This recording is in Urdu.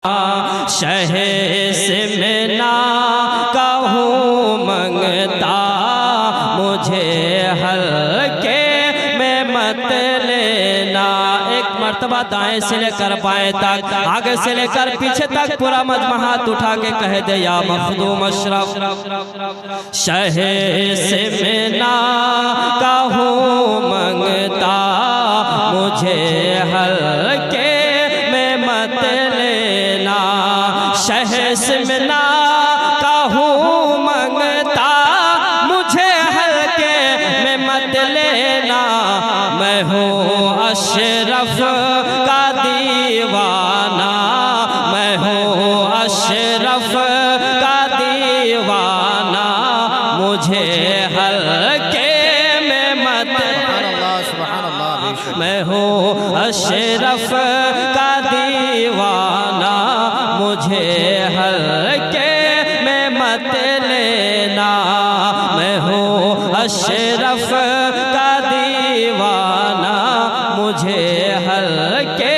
شہ سے میں نہ کہوں منگتا، مجھے ہلکے میں مت لینا۔ ایک مرتبہ دائیں سے لے کر بائیں تک، آگے سے لے کر پیچھے تک پورا مجمع ہاتھ اٹھا کے کہہ دے یا مخدوم اشرف، شہ سے میں نہ کہوں منگتا، مجھے ہلکے میں مت لینا۔ شہ سے میں نہ کہوں منگتا، مجھے ہلکے میں مت لینا۔ میں ہوں اشرف کا دیوانہ، میں ہوں اشرف کا دیوانہ، مجھے ہلکے میں مت لینا۔ میں ہوں اشرف کا دیوانہ، مجھے ہلکے میں مت لینا۔ میں ہوں اشرف کا دیوانہ، مجھے ہلکے